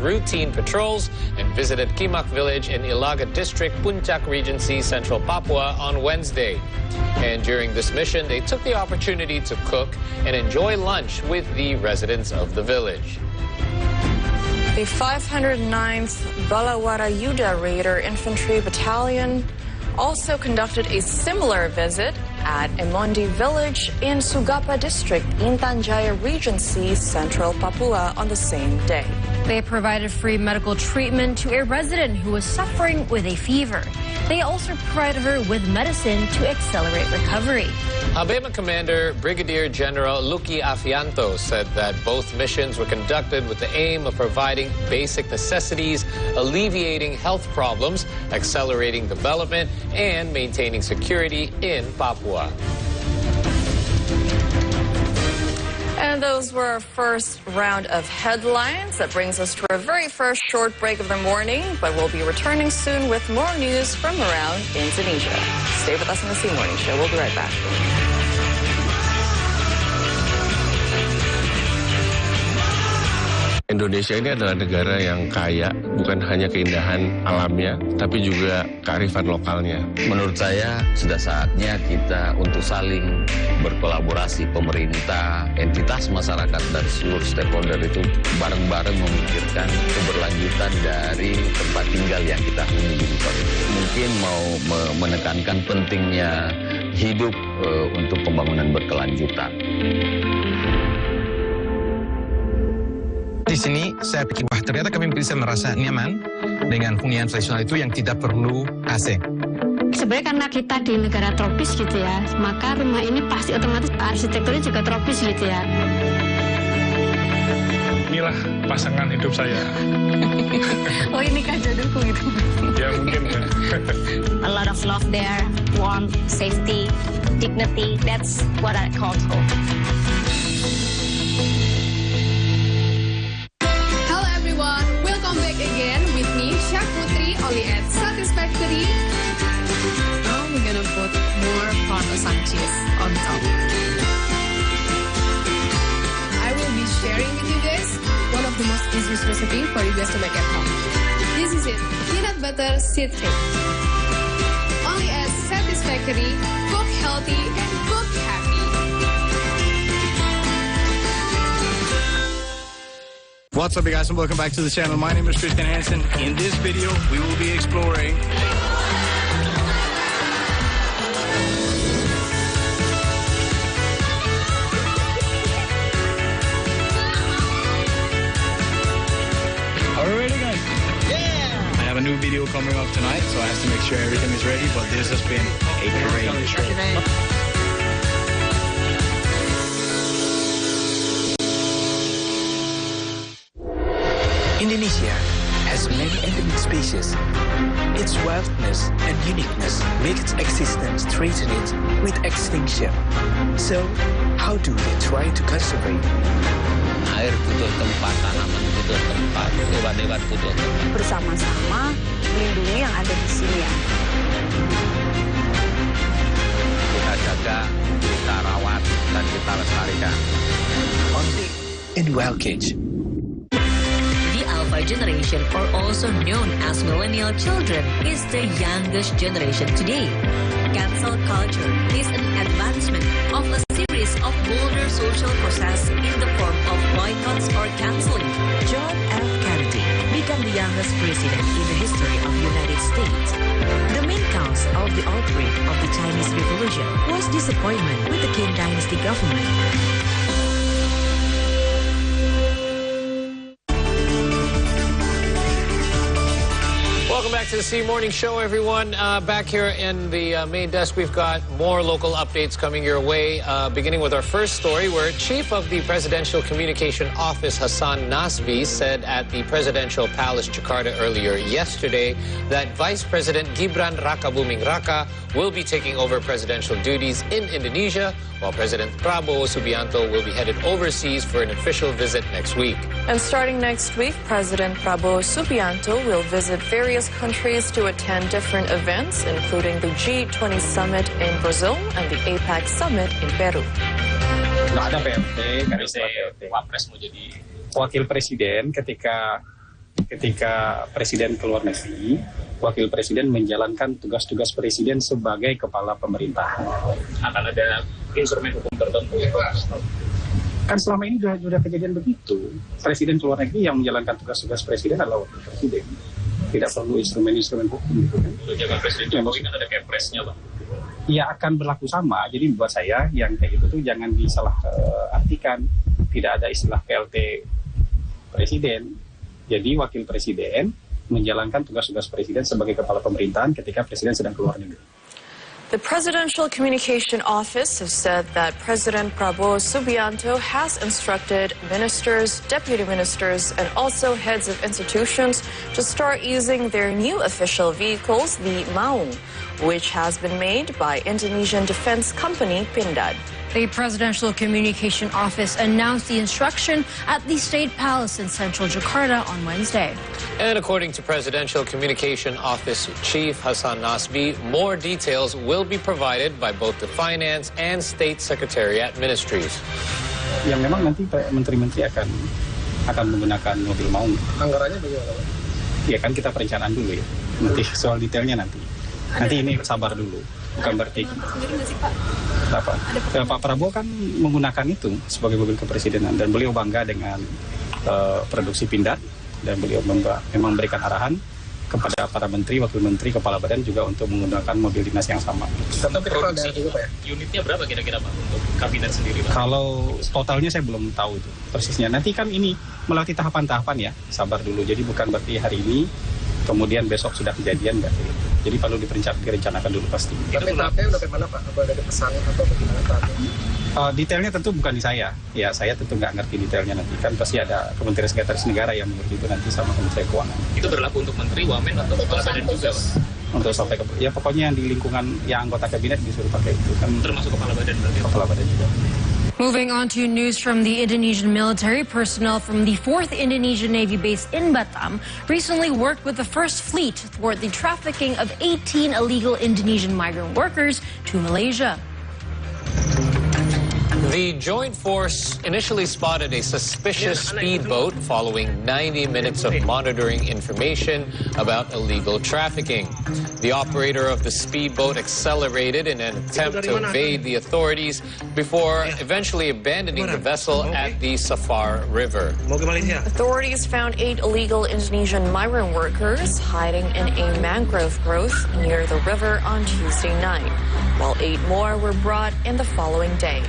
routine patrols and visited Kimak village in Ilaga District, Puncak Regency, Central Papua on Wednesday. And during this mission, they took the opportunity to cook and enjoy lunch with the residents of the village. The 509th Balawara Yuda Raider Infantry Battalion also conducted a similar visit at Emondi Village in Sugapa District, Intan Jaya Regency, Central Papua on the same day. They provided free medical treatment to a resident who was suffering with a fever. They also provided her with medicine to accelerate recovery. Habema Commander Brigadier General Luki Afianto said that both missions were conducted with the aim of providing basic necessities, alleviating health problems, accelerating development, and maintaining security in Papua. And those were our first round of headlines. That brings us to our very first short break of the morning, but we'll be returning soon with more news from around Indonesia. Stay with us on the C Morning Show. We'll be right back. Indonesia ini adalah negara yang kaya, bukan hanya keindahan alamnya, tapi juga kearifan lokalnya. Menurut saya sudah saatnya kita untuk saling berkolaborasi, pemerintah, entitas masyarakat, dan seluruh stakeholder itu bareng-bareng memikirkan keberlanjutan dari tempat tinggal yang kita huni. Mungkin mau menekankan pentingnya hidup untuk pembangunan berkelanjutan. Di sini saya pikir, wah ternyata kami bisa merasa nyaman dengan hunian tradisional itu yang tidak perlu AC. Sebenarnya karena kita di negara tropis gitu ya, maka rumah ini pasti otomatis arsitekturnya juga tropis gitu ya. Inilah pasangan hidup saya. Oh ini kan jodohku gitu. Ya mungkin ya. A lot of love there, warmth, safety, dignity, that's what I call home. Only at Satisfactory. Now we're gonna put more Parmesan cheese on top. I will be sharing with you guys one of the most easiest recipe for you guys to make at home. This is it, peanut butter seed cake. Only at Satisfactory, cook healthy and cook happy. What's up, you guys, and welcome back to the channel. My name is Christian Hansen. In this video, we will be exploring Are we ready, guys? Yeah! I have a new video coming up tonight, so I have to make sure everything is ready, but this has been a great trip. Indonesia has many endemic species. Its wildness and uniqueness make its existence threatened with extinction. So, how do they try to conserve? Air butuh tempat, tanaman butuh tempat, hewan-hewan butuh tempat. Bersama-sama melindungi yang ada di sini ya. Kita jaga, kita rawat, dan kita lestarikan. Only in wild cage. Alpha generation, or also known as millennial children, is the youngest generation today. Cancel culture is an advancement of a series of bolder social process in the form of boycotts or canceling. John F. Kennedy became the youngest president in the history of the United States. The main cause of the outbreak of the Chinese Revolution was disappointment with the Qing Dynasty government. Welcome back to the C Morning Show, everyone. Back here in the main desk, we've got more local updates coming your way, beginning with our first story, where Chief of the Presidential Communication Office, Hassan Nasbi, said at the Presidential Palace, Jakarta, earlier yesterday that Vice President Gibran Rakabuming Raka will be taking over presidential duties in Indonesia, while President Prabowo Subianto will be headed overseas for an official visit next week. And starting next week, President Prabowo Subianto will visit various countries to attend different events, including the G20 Summit in Brazil and the APEC Summit in Peru. Nggak ada PRT, karena Wapres mau jadi wakil presiden ketika ketika Presiden keluar negeri, Wakil Presiden menjalankan tugas-tugas Presiden sebagai kepala pemerintahan. Akan ada instrumen hukum tertentu? Kan selama ini sudah kejadian begitu. Presiden keluar negeri yang menjalankan tugas-tugas Presiden adalah Wakil Presiden. Tidak perlu instrumen-instrumen hukum gitu kan. Jangan Presiden Jokowi kan ada kepresnya, Bang. Ya akan berlaku sama. Jadi buat saya yang kayak gitu tuh jangan disalah artikan. Tidak ada istilah PLT Presiden. Jadi Wakil Presiden menjalankan tugas-tugas Presiden sebagai kepala pemerintahan ketika Presiden sedang keluar negeri. The Presidential Communication Office has said that President Prabowo Subianto has instructed ministers, deputy ministers, and also heads of institutions to start using their new official vehicles, the Maung, which has been made by Indonesian defense company Pindad. The Presidential Communication Office announced the instruction at the State Palace in central Jakarta on Wednesday. And according to Presidential Communication Office Chief Hassan Nasbi, more details will be provided by both the Finance and State Secretariat ministries. Yang memang nanti menteri-menteri akan menggunakan mobil Maung. Anggarannya bagaimana? Ya kan kita perencanaan dulu ya. Nanti soal detailnya nanti. Nanti ini sabar dulu. Bukan berarti Pak Prabowo kan menggunakan itu sebagai mobil kepresidenan dan beliau bangga dengan produksi Pindad dan beliau memang memberikan arahan kepada para menteri, wakil menteri, kepala badan juga untuk menggunakan mobil dinas yang sama. Tapi unitnya berapa kira-kira Pak untuk kabinet sendiri, Pak? Kalau totalnya saya belum tahu itu persisnya. Nanti kan ini melewati tahapan-tahapan ya, sabar dulu. Jadi bukan berarti hari ini kemudian besok sudah kejadian enggak. Jadi perlu direncanakan dulu pasti. Tapi tahapnya udah bagaimana Pak? Apa ada pesan atau bagaimana tahapnya? Detailnya tentu bukan di saya. Ya saya tentu nggak ngerti detailnya nanti. Kan pasti ada Kementerian Sekretaris Negara yang mengerti itu nanti sama Kementerian Keuangan. Itu berlaku untuk menteri, wamen atau kepala badan juga, Pak? Untuk sampai ya pokoknya yang di lingkungan yang anggota kabinet disuruh pakai itu kan. Termasuk kepala badan berarti? Kepala badan juga. Moving on to news from the Indonesian military, personnel from the 4th Indonesian Navy base in Batam recently worked with the first fleet toward the trafficking of 18 illegal Indonesian migrant workers to Malaysia. The joint force initially spotted a suspicious speedboat following 90 minutes of monitoring information about illegal trafficking. The operator of the speedboat accelerated in an attempt to evade the authorities before eventually abandoning the vessel at the Safar River. Authorities found 8 illegal Indonesian migrant workers hiding in a mangrove growth near the river on Tuesday night, while 8 more were brought in the following day.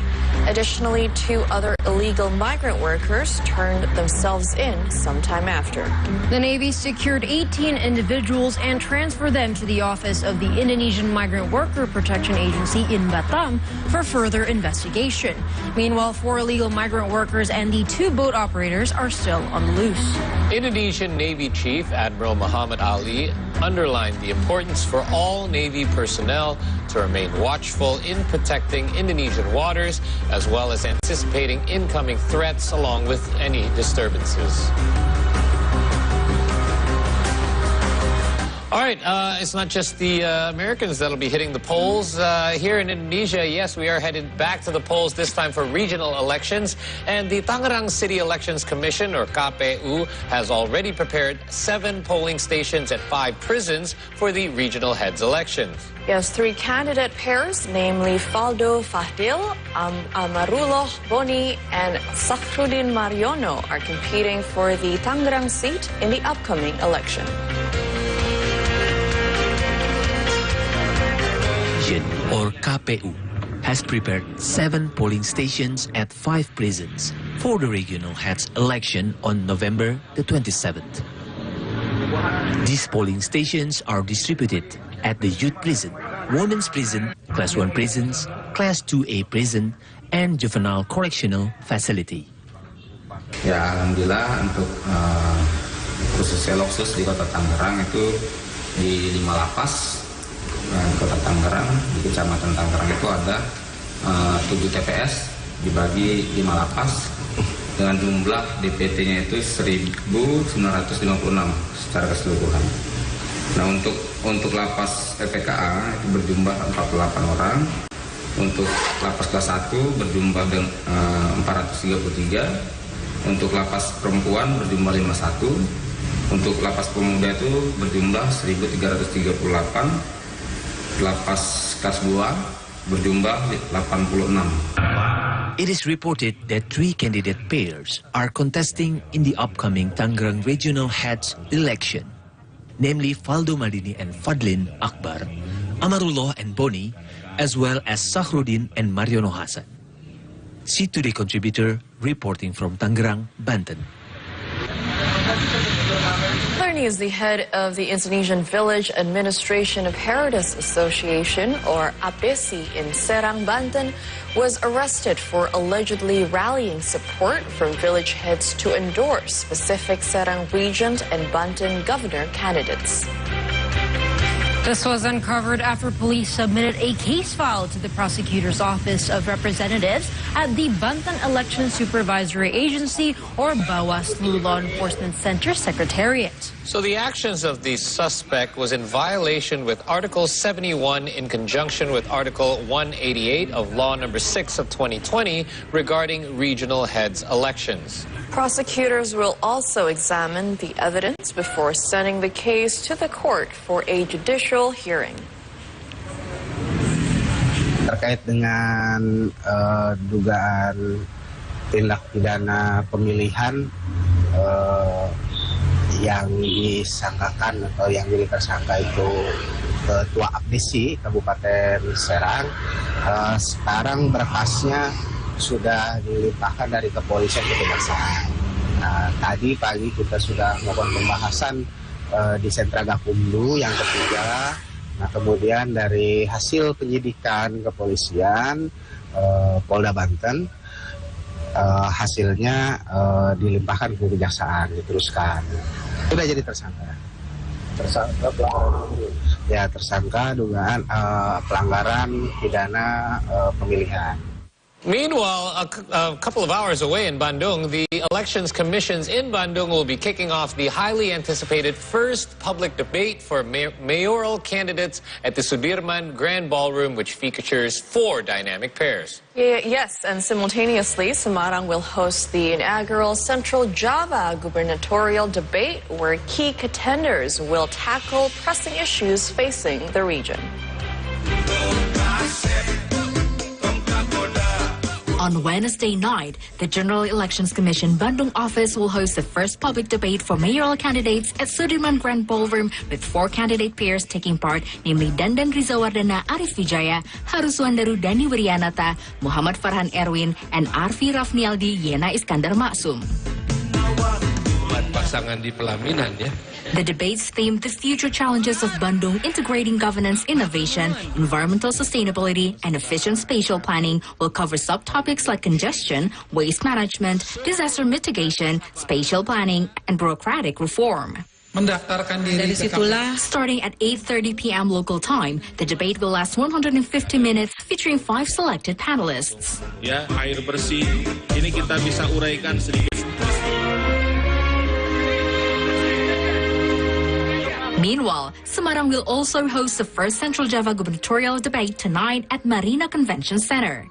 Additionally, 2 other illegal migrant workers turned themselves in sometime after. The Navy secured 18 individuals and transferred them to the office of the Indonesian Migrant Worker Protection Agency in Batam for further investigation. Meanwhile, 4 illegal migrant workers and the 2 boat operators are still on the loose. Indonesian Navy Chief Admiral Muhammad Ali underlined the importance for all Navy personnel to remain watchful in protecting Indonesian waters, as well as anticipating incoming threats along with any disturbances. All right, it's not just the Americans that'll be hitting the polls. Here in Indonesia, yes, we are headed back to the polls, this time for regional elections. And the Tangerang City Elections Commission, or KPU, has already prepared 7 polling stations at 5 prisons for the regional heads elections. Yes, 3 candidate pairs, namely Faldo Fahdil, Amarullah Boni, and Safruddin Mariono, are competing for the Tangerang seat in the upcoming election. Or KPU has prepared 7 polling stations at 5 prisons for the regional heads election on November the 27th. These polling stations are distributed at the youth prison, women's prison, class 1 prisons, class 2A prison, and juvenile correctional facility. Ya, alhamdulillah untuk khususnya Loksus di Kota Tangerang itu di 5 lapas. Kota Tangerang, di Kecamatan Tangerang itu ada 7 TPS dibagi 5 lapas dengan jumlah DPT-nya itu 1.956 secara keseluruhan. Nah untuk lapas PPKA itu berjumlah 48 orang, untuk lapas kelas 1 berjumlah 433, untuk lapas perempuan berjumlah 51, Untuk lapas pemuda itu berjumlah 1.338, lapas kelas 2 berjumlah 86. It is reported that 3 candidate pairs are contesting in the upcoming Tangerang Regional Heads election, namely Faldo Maldini and Fadlin Akbar, Amarullah and Boni, as well as Sahrudin and Mariono Hasan. See Today contributor reporting from Tangerang, Banten. Learning is the head of the Indonesian Village Administration of Heritage Association, or APESI, in Serang, Banten, was arrested for allegedly rallying support from village heads to endorse specific Serang Regent and Banten governor candidates. This was uncovered after police submitted a case file to the prosecutor's office of representatives at the Banten Election Supervisory Agency, or Bawaslu Law Enforcement Center Secretariat. So the actions of the suspect was in violation with Article 71 in conjunction with Article 188 of Law Number 6 of 2020 regarding regional heads elections. Prosecutors will also examine the evidence before sending the case to the court for a judicial hearing. Terkait dengan dugaan tindak pidana pemilihan yang disangkakan atau yang jadi tersangka itu Ketua APESI Kabupaten Serang, sekarang berkasnya sudah dilimpahkan dari kepolisian ke kejaksaan. Nah, tadi pagi kita sudah melakukan pembahasan di sentra Gakumdu yang ketiga. Nah, kemudian dari hasil penyidikan kepolisian Polda Banten, hasilnya dilimpahkan ke kejaksaan, diteruskan. Sudah jadi tersangka. Tersangka ya, tersangka dugaan pelanggaran pidana pemilihan. Meanwhile, a couple of hours away in Bandung, the Elections Commissions in Bandung will be kicking off the highly anticipated first public debate for mayoral candidates at the Sudirman Grand Ballroom, which features 4 dynamic pairs. Yes, and simultaneously, Semarang will host the inaugural Central Java gubernatorial debate, where key contenders will tackle pressing issues facing the region. On Wednesday night, the General Elections Commission Bandung office will host the first public debate for mayoral candidates at Sudirman Grand Ballroom, with 4 candidate pairs taking part, namely Dandan Rizawardana Arif Wijaya, Haruswandaru Dani Wirianata, Muhammad Farhan Erwin, and Arfi Rafnialdi Yena Iskandar Maksum. Pasangan di pelaminan ya. The debates theme the future challenges of Bandung, integrating governance, innovation, environmental sustainability, and efficient spatial planning, will cover subtopics like congestion, waste management, disaster mitigation, spatial planning, and bureaucratic reform. Dari situlah, starting at 8:30 p.m. local time, the debate will last 150 minutes, featuring 5 selected panelists. Ya, air bersih ini kita bisa uraikan sedikit. Meanwhile, Semarang will also host the first Central Java gubernatorial debate tonight at Marina Convention Center.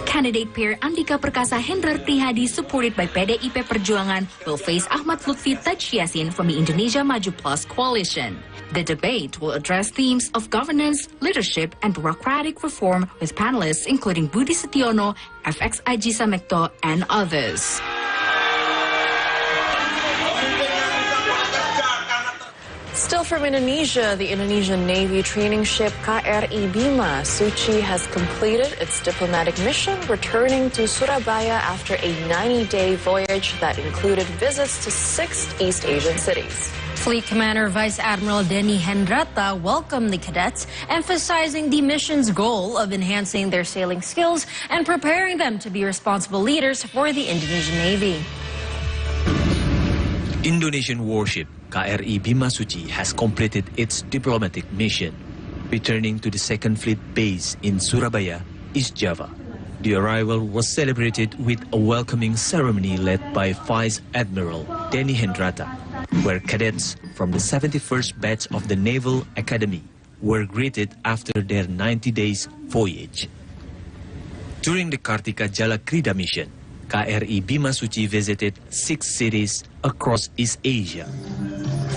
Candidate pair Andika Perkasa Hendrar Prihadi, supported by PDIP Perjuangan, will face Ahmad Lutfi Taj Yasin from the Indonesia Maju Plus coalition. The debate will address themes of governance, leadership, and bureaucratic reform, with panelists including Budi Setiono, FX Aji Samekto, and others. Still from Indonesia, the Indonesian Navy training ship KRI Bima Suci has completed its diplomatic mission, returning to Surabaya after a 90-day voyage that included visits to 6 East Asian cities. Fleet Commander Vice Admiral Denny Hendrata welcomed the cadets, emphasizing the mission's goal of enhancing their sailing skills and preparing them to be responsible leaders for the Indonesian Navy. Indonesian warship KRI Bima Suci has completed its diplomatic mission, returning to the 2nd Fleet base in Surabaya, East Java. The arrival was celebrated with a welcoming ceremony led by Vice Admiral Denny Hendrata, where cadets from the 71st batch of the Naval Academy were greeted after their 90 days voyage. During the Kartika Jala Krida mission, KRI Bima Suci visited 6 cities across East Asia,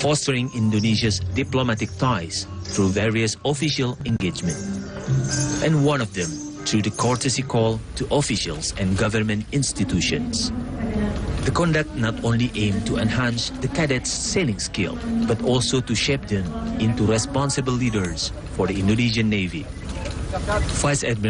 fostering Indonesia's diplomatic ties through various official engagement, and one of them through the courtesy call to officials and government institutions. The conduct not only aimed to enhance the cadets' sailing skill, but also to shape them into responsible leaders for the Indonesian Navy. Vice Admiral